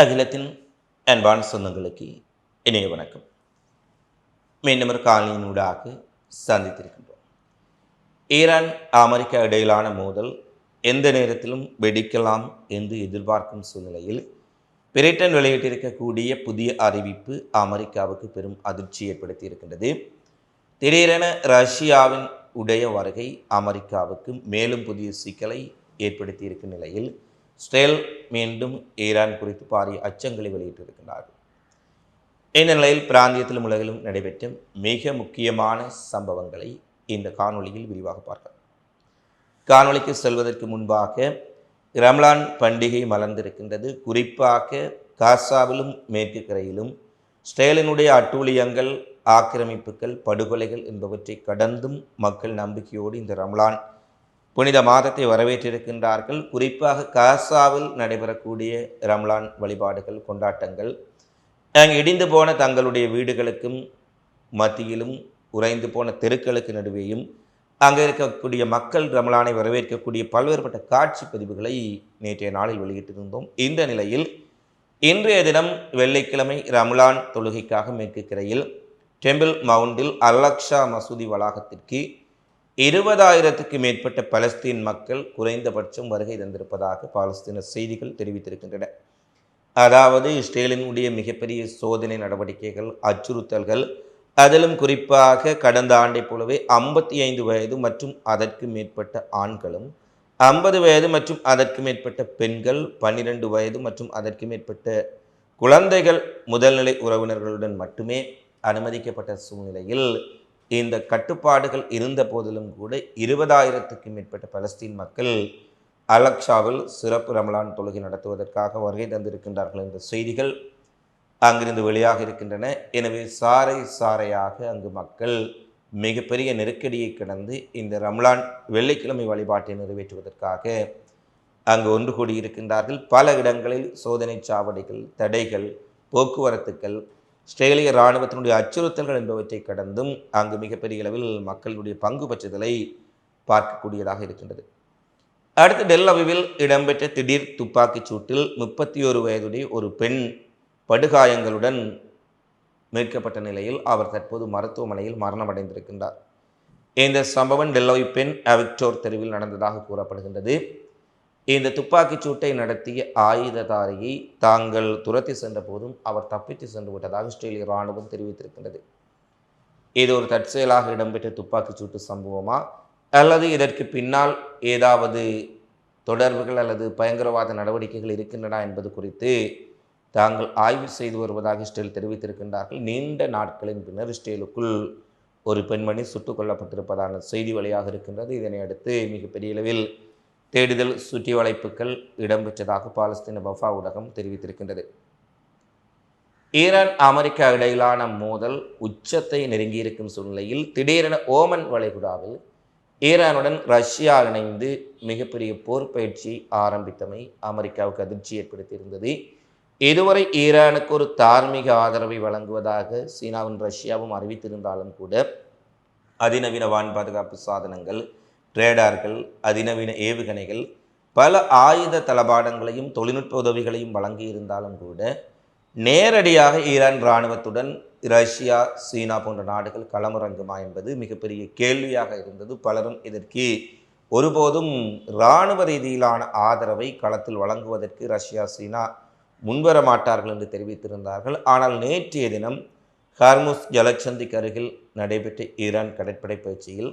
அகிலத்தின் அன்பான சொந்தங்களுக்கு இணைய வணக்கம். மீண்டும் ஒரு காலையினூடாக சந்தித்திருக்கின்றோம். ஈரான் அமெரிக்கா இடையிலான மோதல் எந்த நேரத்திலும் வெடிக்கலாம் என்று எதிர்பார்க்கும் சூழ்நிலையில் பிரிட்டன் வெளியிட்டிருக்கக்கூடிய புதிய அறிவிப்பு அமெரிக்காவுக்கு பெரும் அதிர்ச்சி ஏற்படுத்தி இருக்கின்றது. திடீரென ரஷ்யாவின் உடைய வருகை அமெரிக்காவுக்கு மேலும் புதிய சிக்கலை ஏற்படுத்தி இருக்கும் நிலையில் இஸ்ரேல் மீண்டும் ஈரான் குறித்து பாரிய அச்சங்களை வெளியிட்டிருக்கிறார்கள். இந்த நிலையில் பிராந்தியத்திலும் உலகிலும் நடைபெற்ற மிக முக்கியமான சம்பவங்களை இந்த காணொளியில் விரிவாக பார்க்கலாம். காணொளிக்கு செல்வதற்கு முன்பாக ரம்லான் பண்டிகை மலர்ந்திருக்கின்றது. குறிப்பாக காசாவிலும் மேற்கு கரையிலும் இஸ்ரேலினுடைய அட்டூழியங்கள், ஆக்கிரமிப்புகள், படுகொலைகள் என்பவற்றை கடந்தும் மக்கள் நம்பிக்கையோடு இந்த ரம்லான் புனித மாதத்தை வரவேற்றிருக்கின்றார்கள். குறிப்பாக காசாவில் நடைபெறக்கூடிய ரம்லான் வழிபாடுகள், கொண்டாட்டங்கள் அங்கு இடிந்து போன தங்களுடைய வீடுகளுக்கும் மத்தியிலும் உறைந்து போன தெருக்களுக்கு நடுவேயும் அங்கே இருக்கக்கூடிய மக்கள் ரம்லானை வரவேற்கக்கூடிய பல்வேறுபட்ட காட்சி பதிவுகளை நேற்றைய நாளில் வெளியிட்டிருந்தோம். இந்த நிலையில் இன்றைய தினம் வெள்ளிக்கிழமை ரம்லான் தொழுகைக்காக மேற்கு கரையில் டெம்பிள் மவுண்டில் அல்-அக்ஸா மசூதி வளாகத்திற்கு 20,000க்கு மேற்பட்ட பலஸ்தீன் மக்கள் குறைந்தபட்சம் வருகை தந்திருப்பதாக பாலஸ்தீன செய்திகள் தெரிவித்திருக்கின்றன. அதாவது இஸ்ரேலினுடைய மிகப்பெரிய சோதனை நடவடிக்கைகள், அச்சுறுத்தல்கள், அதிலும் குறிப்பாக கடந்த ஆண்டை போலவே 55 வயது மற்றும் அதற்கு மேற்பட்ட ஆண்களும், 50 வயது மற்றும் அதற்கு மேற்பட்ட பெண்கள், 12 வயது மற்றும் அதற்கு மேற்பட்ட குழந்தைகள் முதல்நிலை உறவினர்களுடன் மட்டுமே அனுமதிக்கப்பட்ட சூழ்நிலையில் இந்த கட்டுப்பாடுகள் இருந்த போதிலும் கூட 20,000க்கு மேற்பட்ட பலஸ்தீன் மக்கள் அல்-அக்ஸாவில் சிறப்பு ரமலான் தொழுகை நடத்துவதற்காக வருகை தந்திருக்கின்றார்கள் என்ற செய்திகள் அங்கிருந்து வெளியாக இருக்கின்றன. எனவே சாறை சாறையாக அங்கு மக்கள் மிகப்பெரிய நெருக்கடியை கடந்து இந்த ரம்லான் வெள்ளிக்கிழமை வழிபாட்டை நிறைவேற்றுவதற்காக அங்கு ஒன்று கூடியிருக்கின்றார்கள். பல இடங்களில் சோதனை சாவடிகள், தடைகள், போக்குவரத்துக்கள், இஸ்ரேலிய இராணுவத்தினுடைய அச்சுறுத்தல்கள் என்பவற்றை கடந்தும் அங்கு மிகப்பெரிய அளவில் மக்களுடைய பங்கு பற்றுதலை பார்க்கக்கூடியதாக இருக்கின்றது. அடுத்து டெல் அவிவில் இடம்பெற்ற திடீர் துப்பாக்கிச் சூட்டில் 31 வயதுடைய ஒரு பெண் படுகாயங்களுடன் மீட்கப்பட்ட நிலையில் அவர் தற்போது மருத்துவமனையில் மரணமடைந்திருக்கின்றார். இந்த சம்பவம் டெல் அவிவ் பெண் அவிக்டோர் தெருவில் நடந்ததாக கூறப்படுகின்றது. இந்த துப்பாக்கிச் சூட்டை நடத்திய ஆயுததாரியை தாங்கள் துரத்தி சென்ற போதும் அவர் தப்பித்து சென்று விட்டதாக இஸ்ரேலிய இராணுவம் தெரிவித்திருக்கின்றது. இது ஒரு தற்செயலாக இடம்பெற்ற துப்பாக்கிச் சூட்டு சம்பவமா அல்லது இதற்கு பின்னால் ஏதாவது தொடர்புகள் அல்லது பயங்கரவாத நடவடிக்கைகள் இருக்கின்றன என்பது குறித்து தாங்கள் ஆய்வு செய்து வருவதாக இஸ்ரேல் தெரிவித்திருக்கின்றார்கள். நீண்ட நாட்களின் பின்னர் இஸ்ரேலுக்குள் ஒரு பெண்மணி சுட்டுக் கொல்லப்பட்டிருப்பதான செய்தி வழியாக இருக்கின்றது. இதனை அடுத்து மிகப்பெரிய அளவில் தேடுதல் சுற்றி வளைப்புகள் இடம்பெற்றதாக பாலஸ்தீன வஃபா ஊடகம் தெரிவித்திருக்கின்றது. ஈரான் அமெரிக்கா இடையிலான மோதல் உச்சத்தை நெருங்கியிருக்கும் சூழ்நிலையில் திடீரென ஓமன் வளைகுடாவில் ஈரானுடன் ரஷ்யா இணைந்து மிகப்பெரிய போர் பயிற்சி ஆரம்பித்தமை அமெரிக்காவுக்கு அதிர்ச்சி ஏற்படுத்தியிருந்தது. இதுவரை ஈரானுக்கு ஒரு தார்மீக ஆதரவை வழங்குவதாக சீனாவும் ரஷ்யாவும் அறிவித்திருந்தாலும் கூட அதிநவீன வான் பாதுகாப்பு சாதனங்கள், ரேடார்கள், அதிநவீன ஏவுகணைகள், பல ஆயுத தளபாடங்களையும் தொழில்நுட்ப உதவிகளையும் வழங்கியிருந்தாலும் கூட நேரடியாக ஈரான் இராணுவத்துடன் ரஷ்யா, சீனா போன்ற நாடுகள் களமிறங்குமா என்பது மிகப்பெரிய கேள்வியாக இருந்தது. பலரும் இதற்கு ஒருபோதும் இராணுவ ரீதியிலான ஆதரவை களத்தில் வழங்குவதற்கு ரஷ்யா, சீனா முன்வர மாட்டார்கள் என்று தெரிவித்திருந்தார்கள். ஆனால் நேற்றைய தினம் ஹார்முஸ் ஜலசந்திக்கு அருகில் நடைபெற்ற ஈரான் கடற்படை பயிற்சியில்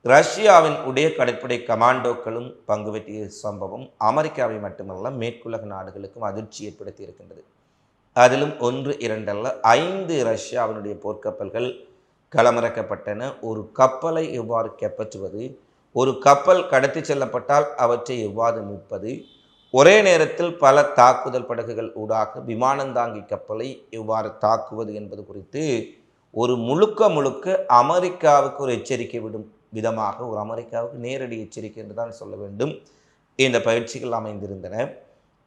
ரஷ்யாவின் உடைய கடற்படை கமாண்டோக்களும் பங்கு பெற்றிய சம்பவம் அமெரிக்காவை மட்டுமல்ல மேற்குலக நாடுகளுக்கும் அதிர்ச்சி ஏற்படுத்தி இருக்கின்றது. அதிலும் 1, 2 அல்ல 5 ரஷ்யாவினுடைய போர்க்கப்பல்கள் களமிறக்கப்பட்டன. ஒரு கப்பலை எவ்வாறு கைப்பற்றுவது, ஒரு கப்பல் கடத்தி செல்லப்பட்டால் அவற்றை எவ்வாறு மீட்பது, ஒரே நேரத்தில் பல தாக்குதல் படகுகள் ஊடாக விமானந்தாங்கி கப்பலை எவ்வாறு தாக்குவது என்பது குறித்து ஒரு முழுக்க அமெரிக்காவுக்கு ஒரு எச்சரிக்கை விடும் விதமாக, ஒரு அமெரிக்காவுக்கு நேரடி எச்சரிக்கை என்று தான் சொல்ல வேண்டும், இந்த பயிற்சிகள் அமைந்திருந்தன.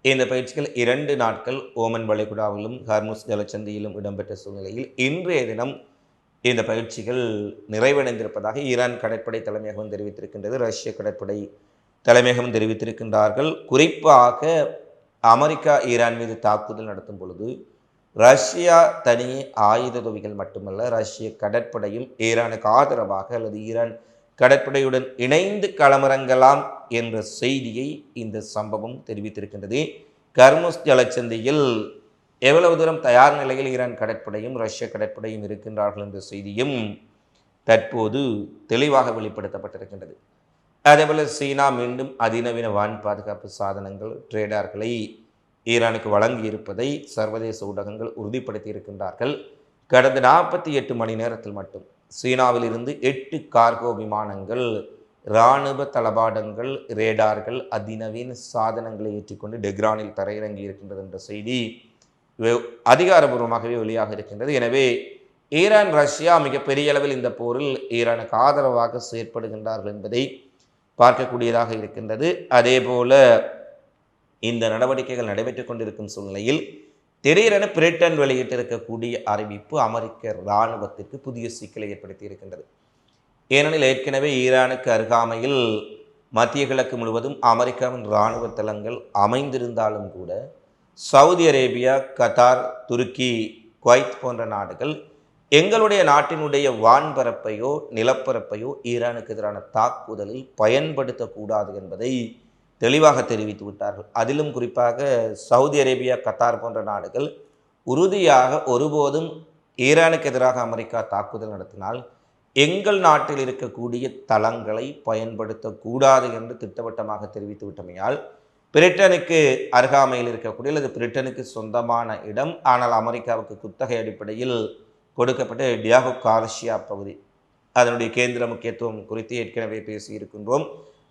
இந்த பயிற்சிகள் 2 நாட்கள் ஓமன் வளைகுடாவிலும் ஹார்முஸ் ஜலசந்தியிலும் இடம்பெற்ற சூழ்நிலையில் இன்றைய தினம் இந்த பயிற்சிகள் நிறைவடைந்திருப்பதாக ஈரான் கடற்படை தலைமையகம் தெரிவித்திருக்கின்றது. ரஷ்ய கடற்படை தலைமையகம் தெரிவித்திருக்கின்றார்கள். குறிப்பாக அமெரிக்கா ஈரான் மீது தாக்குதல் நடத்தும் பொழுது ரஷ்யா தனியே ஆயுத உதவிகள் மட்டுமல்ல, ரஷ்ய கடற்படையும் ஈரானுக்கு ஆதரவாக அல்லது ஈரான் கடற்படையுடன் இணைந்து களமிறங்கலாம் என்ற செய்தியை இந்த சம்பவம் தெரிவித்திருக்கின்றது. கர்முஸ் ஜலச்சந்தியில் எவ்வளவு தூரம் தயார் நிலையில் ஈரான் கடற்படையும் ரஷ்ய கடற்படையும் இருக்கின்றார்கள் என்ற செய்தியும் தற்போது தெளிவாக வெளிப்படுத்தப்பட்டிருக்கின்றது. அதேபோல சீனா மீண்டும் அதிநவீன வான் பாதுகாப்பு சாதனங்கள் ட்ரேடார்களை ஈரானுக்கு வழங்கியிருப்பதை சர்வதேச ஊடகங்கள் உறுதிப்படுத்தி இருக்கின்றார்கள். கடந்த 48 மணி நேரத்தில் மட்டும் சீனாவில் இருந்து 8 கார்கோ விமானங்கள் இராணுவ தளபாடங்கள் ரேடார்கள் அதிநவீன சாதனங்களை ஏற்றிக்கொண்டு டெஹ்ரானில் தரையிறங்கி இருக்கின்றது என்ற செய்தி அதிகாரபூர்வமாகவே வெளியாக இருக்கின்றது. எனவே ஈரான் ரஷ்யா மிகப்பெரிய அளவில் இந்த போரில் ஈரானுக்கு ஆதரவாக செயற்படுகின்றார்கள் என்பதை பார்க்கக்கூடியதாக இருக்கின்றது. அதேபோல இந்த நடவடிக்கைகள் நடைபெற்றுக் கொண்டிருக்கும் சூழ்நிலையில் திடீரென பிரிட்டன் வெளியிட்டிருக்கக்கூடிய அறிவிப்பு அமெரிக்க இராணுவத்திற்கு புதிய சிக்கலை ஏற்படுத்தி இருக்கின்றது. ஏனெனில் ஏற்கனவே ஈரானுக்கு அருகாமையில் மத்திய கிழக்கு முழுவதும் அமெரிக்காவின் இராணுவ தளங்கள் அமைந்திருந்தாலும் கூட சவுதி அரேபியா, கத்தார், துருக்கி, குவைத் போன்ற நாடுகள் எங்களுடைய நாட்டினுடைய வான்பரப்பையோ நிலப்பரப்பையோ ஈரானுக்கு எதிரான தாக்குதலில் பயன்படுத்தக்கூடாது என்பதை தெளிவாக தெரிவித்து விட்டார்கள். அதிலும் குறிப்பாக சவுதி அரேபியா, கத்தார் போன்ற நாடுகள் உறுதியாக ஒருபோதும் ஈரானுக்கு எதிராக அமெரிக்கா தாக்குதல் நடத்தினால் எங்கள் நாட்டில் இருக்கக்கூடிய தளங்களை பயன்படுத்தக்கூடாது என்று திட்டவட்டமாக தெரிவித்து விட்டமையால் பிரிட்டனுக்கு அருகாமையில் இருக்கக்கூடிய அல்லது பிரிட்டனுக்கு சொந்தமான இடம் ஆனால் அமெரிக்காவுக்கு குத்தகை அடிப்படையில் கொடுக்கப்பட்ட டியாகோ கார்சியா பகுதி, அதனுடைய கேந்திர முக்கியத்துவம் குறித்து ஏற்கனவே பேசியிருக்கின்றோம்.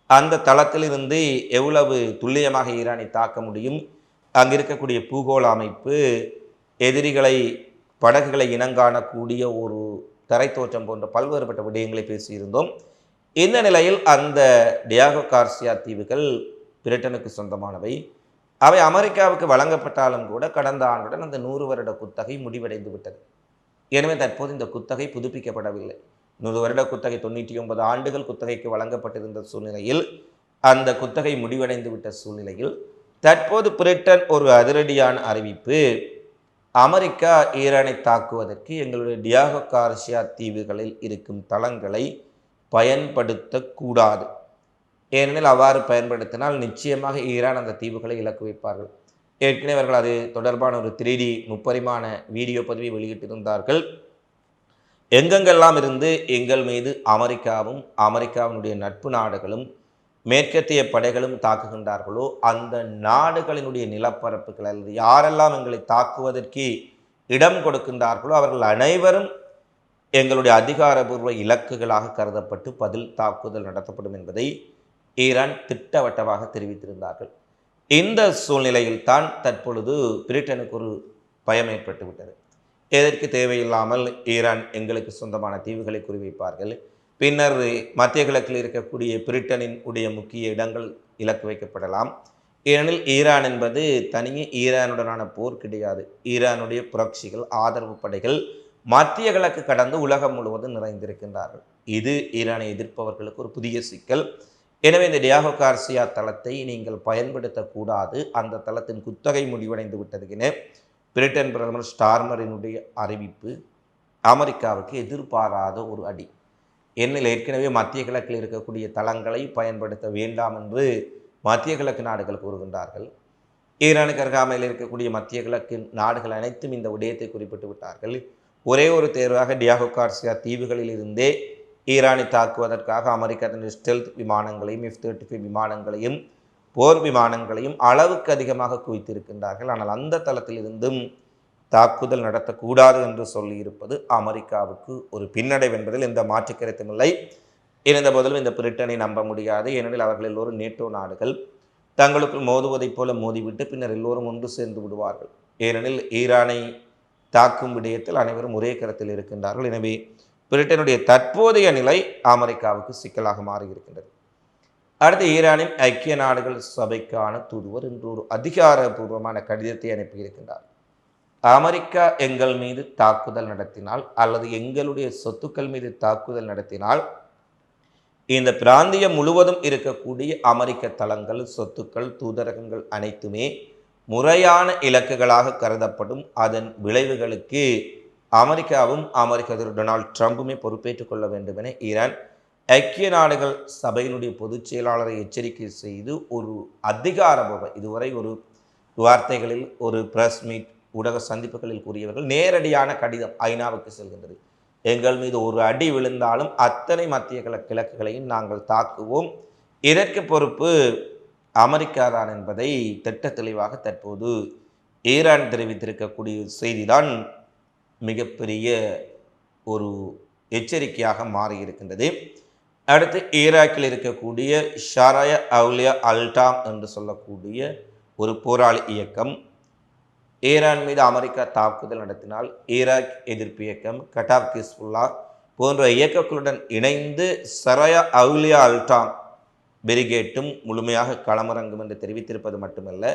அந்த தளத்திலிருந்து எவ்வளவு துல்லியமாக ஈரானை தாக்க முடியும், அங்கே இருக்கக்கூடிய பூகோள அமைப்பு, எதிரிகளை படகுகளை இனங்காணக்கூடிய ஒரு தரைத்தோற்றம் போன்ற பல்வேறுபட்ட விடயங்களை பேசியிருந்தோம். இந்த நிலையில் அந்த டியாகோ கார்சியா தீவுகள் பிரிட்டனுக்கு சொந்தமானவை. அவை அமெரிக்காவுக்கு வழங்கப்பட்டாலும் கூட கடந்த ஆண்டுடன் அந்த 100 வருட குத்தகை முடிவடைந்து விட்டது. எனவே தற்போது இந்த குத்தகை புதுப்பிக்கப்படவில்லை. 100 வருட குத்தகை 99 ஆண்டுகள் குத்தகைக்கு வழங்கப்பட்டிருந்த சூழ்நிலையில் அந்த குத்தகை முடிவடைந்து விட்ட சூழ்நிலையில் தற்போது பிரிட்டன் ஒரு அதிரடியான அறிவிப்பு, அமெரிக்கா ஈரானை தாக்குவதற்கு எங்களுடைய டியாகோ கார்சியா தீவுகளில் இருக்கும் தளங்களை பயன்படுத்தக்கூடாது. ஏனெனில் அவ்வாறு பயன்படுத்தினால் நிச்சயமாக ஈரான் அந்த தீவுகளை இலக்கு வைப்பார்கள். ஏற்கனவே அவர்கள் அது தொடர்பான ஒரு 3D முப்பரிமாண வீடியோ பதிவை வெளியிட்டிருந்தார்கள். எங்கெங்கெல்லாம் இருந்து எங்கள் மீது அமெரிக்காவும் அமெரிக்காவினுடைய நட்பு நாடுகளும் மேற்கத்திய படைகளும் தாக்குகின்றார்களோ அந்த நாடுகளினுடைய நிலப்பரப்புகள் அல்லது யாரெல்லாம் எங்களை தாக்குவதற்கு இடம் கொடுக்கின்றார்களோ அவர்கள் அனைவரும் எங்களுடைய அதிகாரபூர்வ இலக்குகளாக கருதப்பட்டு பதில் தாக்குதல் நடத்தப்படும் என்பதை ஈரான் திட்டவட்டமாக தெரிவித்திருந்தார்கள். இந்த சூழ்நிலையில் தான் தற்பொழுது பிரிட்டனுக்கு ஒரு பயம் ஏற்பட்டு விட்டது. எதற்கு தேவையில்லாமல் ஈரான் எங்களுக்கு சொந்தமான தீவுகளை குறிவைப்பார்கள், பின்னர் மத்திய கிழக்கில் இருக்கக்கூடிய பிரிட்டனின் உடைய முக்கிய இடங்கள் இலக்கு வைக்கப்படலாம். ஏனெனில் ஈரான் என்பது தனியே ஈரானுடனான போர் கிடையாது. ஈரானுடைய புரட்சிகள் ஆதரவு படைகள் மத்திய கிழக்கு கடந்து உலகம் முழுவதும் நிறைந்திருக்கின்றார்கள். இது ஈரானை எதிர்ப்பவர்களுக்கு ஒரு புதிய சிக்கல். எனவே இந்த டியாகோ கார்சியா தளத்தை நீங்கள் பயன்படுத்தக்கூடாது, அந்த தளத்தின் குத்தகை முடிவடைந்து விட்டது என பிரிட்டன் பிரதமர் ஸ்டார்மரினுடைய அறிவிப்பு அமெரிக்காவுக்கு எதிர்பாராத ஒரு அடி. என்னில் ஏற்கனவே மத்திய கிழக்கில் இருக்கக்கூடிய தளங்களை பயன்படுத்த வேண்டாம் என்று மத்திய கிழக்கு நாடுகள் கூறுகின்றார்கள். ஈரானுக்கு அருகாமையில் இருக்கக்கூடிய மத்திய கிழக்கு நாடுகள் அனைத்தும் இந்த விடயத்தை குறிப்பிட்டு விட்டார்கள். ஒரே ஒரு தேர்வாக டியாகோ கார்சியா தீவுகளில் இருந்தே ஈரானை தாக்குவதற்காக அமெரிக்கா தன்னுடைய ஸ்டெல்த் விமானங்களையும் F-35 விமானங்களையும் போர் விமானங்களையும் அளவுக்கு அதிகமாக குவித்திருக்கின்றார்கள். ஆனால் அந்த தளத்தில் இருந்தும் தாக்குதல் நடத்தக்கூடாது என்று சொல்லியிருப்பது அமெரிக்காவுக்கு ஒரு பின்னடைவு என்பதில் எந்த மாற்று கருத்துமில்லை. இருந்த போதிலும் இந்த பிரிட்டனை நம்ப முடியாது. ஏனெனில் அவர்கள் எல்லோரும் நேட்டோ நாடுகள், தங்களுக்குள் மோதுவதைப் போல மோதிவிட்டு பின்னர் எல்லோரும் ஒன்று சேர்ந்து விடுவார்கள். ஏனெனில் ஈரானை தாக்கும் விடயத்தில் அனைவரும் ஒரே கருத்தில் இருக்கின்றார்கள். எனவே பிரிட்டனுடைய தற்போதைய நிலை அமெரிக்காவுக்கு சிக்கலாக மாறியிருக்கின்றது. அடுத்து ஈரானின் ஐக்கிய நாடுகள் சபைக்கான தூதுவர் இன்று ஒரு அதிகாரபூர்வமான கடிதத்தை அனுப்பியிருக்கின்றார். அமெரிக்கா எங்கள் மீது தாக்குதல் நடத்தினால் அல்லது எங்களுடைய சொத்துக்கள் மீது தாக்குதல் நடத்தினால் இந்த பிராந்தியம் முழுவதும் இருக்கக்கூடிய அமெரிக்க தளங்கள், சொத்துக்கள், தூதரகங்கள் அனைத்துமே முறையான இலக்குகளாக கருதப்படும் அதன் விளைவுகளுக்கு அமெரிக்காவும் அமெரிக்க டொனால்ட் ட்ரம்புமே பொறுப்பேற்றுக் கொள்ள வேண்டும் என ஈரான் ஐக்கிய நாடுகள் சபையினுடைய பொதுச் செயலாளரை எச்சரிக்கை செய்து ஒரு அதிகாரபூர்வ இதுவரை ஒரு வார்த்தைகளில் ஒரு பிரஸ் மீட் ஊடக சந்திப்புகளில் கூறியவர்கள் நேரடியான கடிதம் ஐநாவுக்கு செல்கின்றது. எங்கள் மீது ஒரு அடி விழுந்தாலும் அத்தனை மத்திய கிழக்குகளையும் நாங்கள் தாக்குவோம், இதற்கு பொறுப்பு அமெரிக்கா தான் என்பதை திட்ட தெளிவாக தற்போது ஈரான் தெரிவித்திருக்கக்கூடிய செய்திதான் மிகப்பெரிய ஒரு எச்சரிக்கையாக மாறியிருக்கின்றது. அடுத்து ஈராக்கில் இருக்கக்கூடிய ஷராய அவுலியா அல்டாம் என்று சொல்லக்கூடிய ஒரு போராளி இயக்கம் ஈரான் மீது அமெரிக்கா தாக்குதல் நடத்தினால் ஈராக் எதிர்ப்பு இயக்கம் கட்டாப் ஹிஸ்புல்லா போன்ற இயக்கங்களுடன் இணைந்து ஷராயா அவுலியா அல்டாம் பிரிகேட்டும் முழுமையாக களமிறங்கும் என்று தெரிவித்திருப்பது மட்டுமல்ல,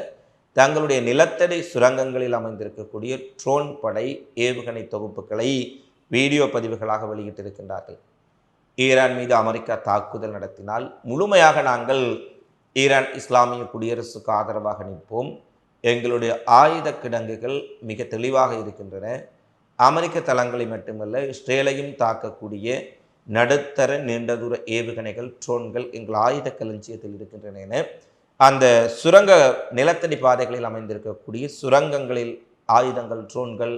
தங்களுடைய நிலத்தடி சுரங்கங்களில் அமைந்திருக்கக்கூடிய ட்ரோன் படை ஏவுகணை தொகுப்புகளை வீடியோ பதிவுகளாக வெளியிட்டிருக்கின்றார்கள். ஈரான் மீது அமெரிக்கா தாக்குதல் நடத்தினால் முழுமையாக நாங்கள் ஈரான் இஸ்லாமிய குடியரசுக்கு ஆதரவாக நிற்போம், எங்களுடைய ஆயுத கிடங்குகள் மிக தெளிவாக இருக்கின்றன, அமெரிக்க தளங்களை மட்டுமல்ல இஸ்ரேலையும் தாக்கக்கூடிய நடுத்தர நீண்ட தூர ஏவுகணைகள் ட்ரோன்கள் எங்கள் ஆயுத களஞ்சியத்தில் இருக்கின்றன என அந்த சுரங்க நிலத்தடி பாதைகளில் அமைந்திருக்கக்கூடிய சுரங்கங்களில் ஆயுதங்கள் ட்ரோன்கள்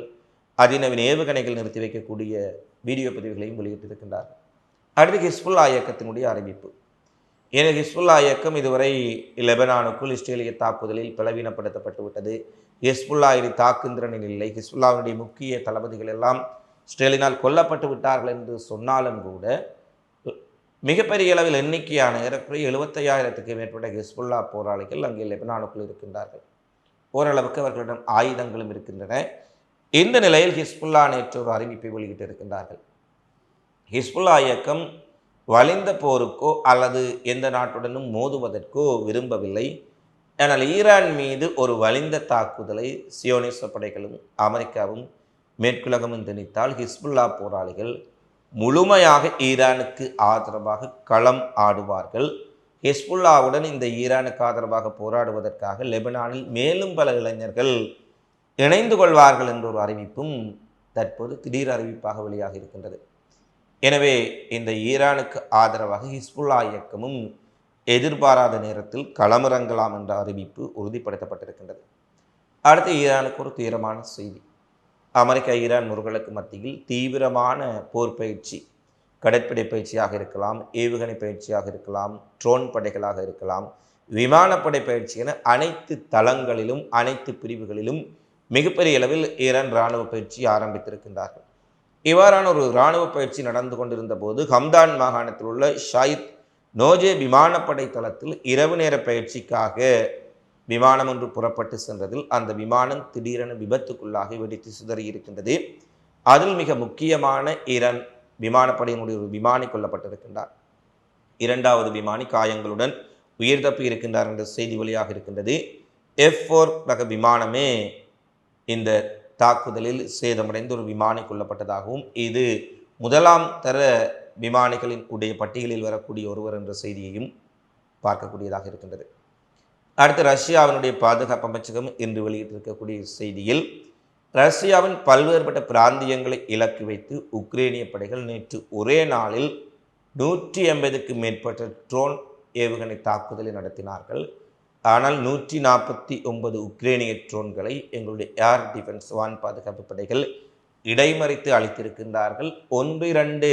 அதிநவீன ஏவுகணைகள் நிறுத்தி வைக்கக்கூடிய வீடியோ பதிவுகளையும் வெளியிட்டிருக்கின்றார்கள். அடுத்து ஹிஸ்புல்லா இயக்கத்தினுடைய அறிவிப்பு. ஏன்னா ஹிஸ்புல்லா இயக்கம் இதுவரை லெபனானுக்குள் இஸ்ரேலிய தாக்குதலில் பலவீனப்படுத்தப்பட்டு விட்டது. ஹிஸ்புல்லா இது தாக்குந்திறனில் இல்லை, ஹிஸ்புல்லாவுடைய முக்கிய தளபதிகள் எல்லாம் இஸ்ரேலினால் கொல்லப்பட்டு விட்டார்கள் என்று சொன்னாலும் கூட மிகப்பெரிய அளவில் எண்ணிக்கையான ஏறக்குறைய 75,000க்கு மேற்பட்ட ஹிஸ்புல்லா போராளிகள் அங்கே லெபனானுக்குள் இருக்கின்றார்கள். ஓரளவுக்கு அவர்களிடம் ஆயுதங்களும் இருக்கின்றன. இந்த நிலையில் ஹிஸ்புல்லா நேற்று ஒரு அறிவிப்பை வெளியிட்டிருக்கின்றார்கள். ஹிஸ்புல்லா இயக்கம் வலிந்த போருக்கோ அல்லது எந்த நாட்டுடனும் மோதுவதற்கோ விரும்பவில்லை. ஆனால் ஈரான் மீது ஒரு வலிந்த தாக்குதலை சியோனிச படைகளும் அமெரிக்காவும் மேற்குலகமும் திணித்தால் ஹிஸ்புல்லா போராளிகள் முழுமையாக ஈரானுக்கு ஆதரவாக களம் ஆடுவார்கள். ஹிஸ்புல்லாவுடன் இந்த ஈரானுக்கு ஆதரவாக போராடுவதற்காக லெபனானில் மேலும் பல இளைஞர்கள் இணைந்து கொள்வார்கள் என்ற ஒரு அறிவிப்பும் தற்போது திடீர் அறிவிப்பாக வெளியாக இருக்கின்றது. எனவே இந்த ஈரானுக்கு ஆதரவாக ஹிஸ்புல்லா இயக்கமும் எதிர்பாராத நேரத்தில் களமிறங்கலாம் என்ற அறிவிப்பு உறுதிப்படுத்தப்பட்டிருக்கின்றது. அடுத்து ஈரானுக்கு ஒரு தீவிரமான செய்தி. அமெரிக்கா ஈரான் முறைகளுக்கு மத்தியில் தீவிரமான போர் பயிற்சி, கடற்படை பயிற்சியாக இருக்கலாம், ஏவுகணை பயிற்சியாக இருக்கலாம், ட்ரோன் படைகளாக இருக்கலாம், விமானப்படை பயிற்சி என அனைத்து தளங்களிலும் அனைத்து பிரிவுகளிலும் மிகப்பெரிய அளவில் ஈரான் இராணுவ பயிற்சி ஆரம்பித்திருக்கின்றார்கள். இவ்வாறான ஒரு இராணுவ பயிற்சி நடந்து கொண்டிருந்த போது ஹம்தான் மாகாணத்தில் உள்ள ஷாயித் நோஜே விமானப்படை தளத்தில் இரவு நேர பயிற்சிக்காக விமானம் ஒன்று புறப்பட்டு சென்றதில் அந்த விமானம் திடீரென விபத்துக்குள்ளாக வெடித்து சிதறி இருக்கின்றது. அதில் மிக முக்கியமான ஈரான் விமானப்படையினுடைய ஒரு விமானி கொல்லப்பட்டிருக்கின்றார். 2வது விமானி காயங்களுடன் உயிர் தப்பி இருக்கின்றார் என்ற செய்தி வழியாக இருக்கின்றது. F4 ரக விமானமே இந்த தாக்குதலில் சேதமடைந்த ஒரு விமானி கொல்லப்பட்டதாகவும் இது முதலாம் தர விமானிகளின் உடைய பட்டியலில் வரக்கூடிய ஒருவர் என்ற செய்தியையும் பார்க்கக்கூடியதாக இருக்கின்றது. அடுத்து ரஷ்யாவினுடைய பாதுகாப்பு அமைச்சகம் இன்று வெளியிட்டிருக்கக்கூடிய செய்தியில் ரஷ்யாவின் பல்வேறுபட்ட பிராந்தியங்களை இலக்கு வைத்து உக்ரைனிய படைகள் நேற்று ஒரே நாளில் 180க்கு மேற்பட்ட ட்ரோன் ஏவுகணை தாக்குதலை நடத்தினார்கள். ஆனால் 149 உக்ரைனிய ட்ரோன்களை எங்களுடைய ஏர் டிஃபென்ஸ் வான் பாதுகாப்பு படைகள் இடைமறித்து அளித்திருக்கின்றார்கள். 1-2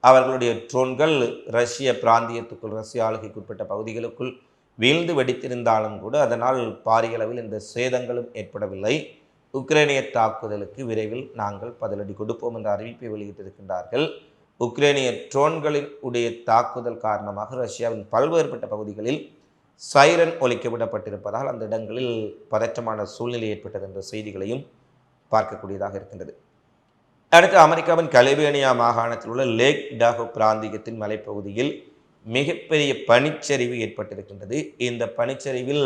அவர்களுடைய ட்ரோன்கள் ரஷ்ய பிராந்தியத்துக்குள் ரஷ்ய ஆளுகைக்குட்பட்ட பகுதிகளுக்குள் வீழ்ந்து வெடித்திருந்தாலும் கூட அதனால் பாரிய அளவில் இந்த சேதங்களும் ஏற்படவில்லை. உக்ரைனிய தாக்குதலுக்கு விரைவில் நாங்கள் பதிலடி கொடுப்போம் என்ற அறிவிப்பை வெளியிட்டிருக்கின்றார்கள். உக்ரைனிய ட்ரோன்களின் உடைய தாக்குதல் காரணமாக ரஷ்யாவின் பல்வேறுபட்ட பகுதிகளில் சைரன் ஒலிக்கப்படப்பட்டிருப்பதால் அந்த இடங்களில் பதற்றமான சூழ்நிலை ஏற்பட்டது என்ற செய்திகளையும் பார்க்கக்கூடியதாக இருக்கின்றது. அடுத்து அமெரிக்காவின் கலிபோர்னியா மாகாணத்தில் உள்ள லேக் டாகோ பிராந்தியத்தின் மலைப்பகுதியில் மிகப்பெரிய பனிச்சரிவு ஏற்பட்டிருக்கின்றது. இந்த பனிச்சரிவில்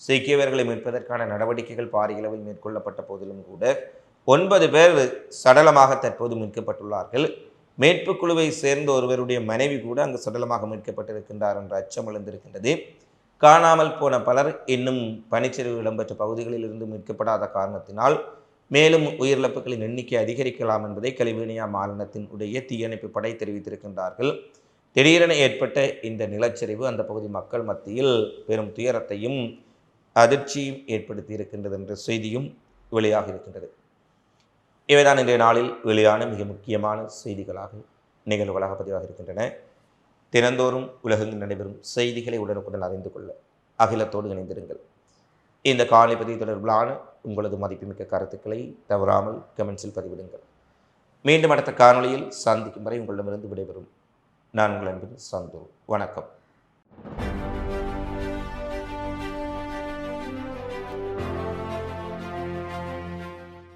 சிக்கியவர்களை மீட்பதற்கான நடவடிக்கைகள் பாரிய அளவில் மேற்கொள்ளப்பட்ட போதிலும் கூட 9 பேர் சடலமாக தற்போது மீட்கப்பட்டுள்ளார்கள். மீட்பு குழுவை சேர்ந்த ஒருவருடைய மனைவி கூட அங்கு சடலமாக மீட்கப்பட்டிருக்கின்றார் என்ற அச்சம் எழுந்திருக்கின்றது. காணாமல் போன பலர் இன்னும் பனிச்சரிவு இடம்பெற்ற பகுதிகளில் இருந்து மீட்கப்படாத காரணத்தினால் மேலும் உயிரிழப்புகளின் எண்ணிக்கை அதிகரிக்கலாம் என்பதை கலிபோர்னியா மாநிலத்தின் உடைய தீயணைப்பு படை தெரிவித்திருக்கின்றார்கள். திடீரென ஏற்பட்ட இந்த நிலச்சரிவு அந்த பகுதி மக்கள் மத்தியில் பெரும் துயரத்தையும் அதிர்ச்சியும் ஏற்படுத்தி இருக்கின்றது என்ற செய்தியும் வெளியாக இருக்கின்றது. இவைதான் இன்றைய நாளில் வெளியான மிக முக்கியமான செய்திகளாக நிகழ்வுகளாக பதிவாக இருக்கின்றன. தினந்தோறும் உலகெங்கில் நடைபெறும் செய்திகளை உடனுக்குடன் அறிந்து கொள்ள அகிலத்தோடு இணைந்திருங்கள். இந்த காலை பதிவு தொடர்பிலான உங்களது மதிப்புமிக்க கருத்துக்களை தவறாமல் கமெண்ட்ஸில் பதிவிடுங்கள். மீண்டும் அடுத்த காணொளியில் சந்திக்கும் வரை உங்களிடமிருந்து விடைபெறும் நான் உங்கள் அன்பின் சந்து. வணக்கம்.